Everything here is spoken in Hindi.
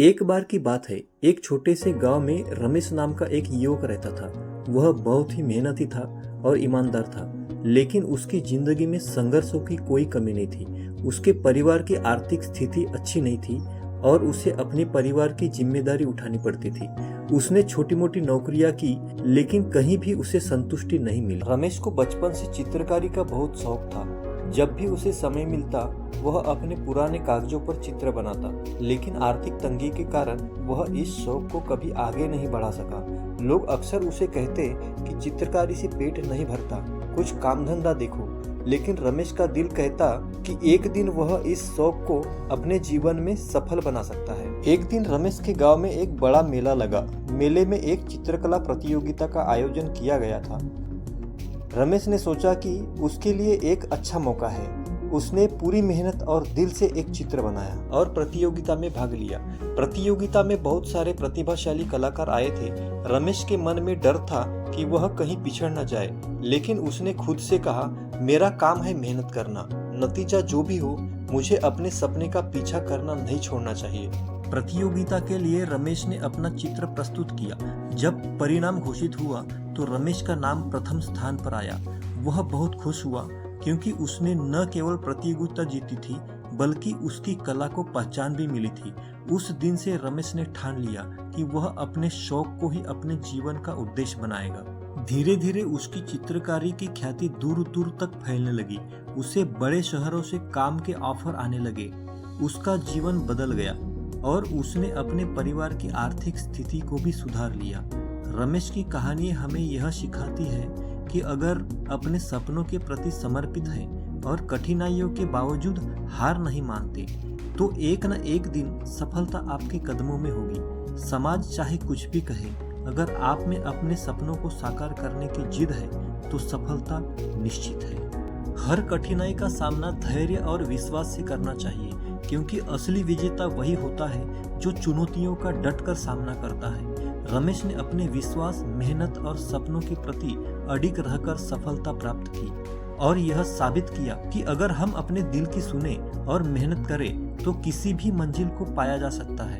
एक बार की बात है, एक छोटे से गांव में रमेश नाम का एक युवक रहता था। वह बहुत ही मेहनती था और ईमानदार था, लेकिन उसकी जिंदगी में संघर्षों की कोई कमी नहीं थी। उसके परिवार की आर्थिक स्थिति अच्छी नहीं थी और उसे अपने परिवार की जिम्मेदारी उठानी पड़ती थी। उसने छोटी मोटी नौकरियां की, लेकिन कहीं भी उसे संतुष्टि नहीं मिली। रमेश को बचपन से चित्रकारी का बहुत शौक था। जब भी उसे समय मिलता वह अपने पुराने कागजों पर चित्र बनाता, लेकिन आर्थिक तंगी के कारण वह इस शौक को कभी आगे नहीं बढ़ा सका। लोग अक्सर उसे कहते कि चित्रकारी से पेट नहीं भरता, कुछ काम धंधा देखो। लेकिन रमेश का दिल कहता कि एक दिन वह इस शौक को अपने जीवन में सफल बना सकता है। एक दिन रमेश के गांव में एक बड़ा मेला लगा। मेले में एक चित्रकला प्रतियोगिता का आयोजन किया गया था। रमेश ने सोचा कि उसके लिए एक अच्छा मौका है। उसने पूरी मेहनत और दिल से एक चित्र बनाया और प्रतियोगिता में भाग लिया। प्रतियोगिता में बहुत सारे प्रतिभाशाली कलाकार आए थे। रमेश के मन में डर था कि वह कहीं पिछड़ न जाए, लेकिन उसने खुद से कहा, मेरा काम है मेहनत करना, नतीजा जो भी हो मुझे अपने सपने का पीछा करना नहीं छोड़ना चाहिए। प्रतियोगिता के लिए रमेश ने अपना चित्र प्रस्तुत किया। जब परिणाम घोषित हुआ तो रमेश का नाम प्रथम स्थान पर आया। वह बहुत खुश हुआ क्योंकि उसने न केवल प्रतियोगिता जीती थी, बल्कि उसकी कला को पहचान भी मिली थी। उस दिन से रमेश ने ठान लिया कि वह अपने शौक को ही अपने जीवन का उद्देश्य बनाएगा। धीरे धीरे उसकी चित्रकारी की ख्याति दूर दूर तक फैलने लगी। उसे बड़े शहरों से काम के ऑफर आने लगे। उसका जीवन बदल गया और उसने अपने परिवार की आर्थिक स्थिति को भी सुधार लिया। रमेश की कहानी हमें यह सिखाती है कि अगर अपने सपनों के प्रति समर्पित हैं और कठिनाइयों के बावजूद हार नहीं मानते, तो एक न एक दिन सफलता आपके कदमों में होगी। समाज चाहे कुछ भी कहे, अगर आप में अपने सपनों को साकार करने की जिद है तो सफलता निश्चित है। हर कठिनाई का सामना धैर्य और विश्वास से करना चाहिए, क्योंकि असली विजेता वही होता है जो चुनौतियों का डटकर सामना करता है। रमेश ने अपने विश्वास, मेहनत और सपनों के प्रति अडिग रहकर सफलता प्राप्त की और यह साबित किया कि अगर हम अपने दिल की सुने और मेहनत करें तो किसी भी मंजिल को पाया जा सकता है।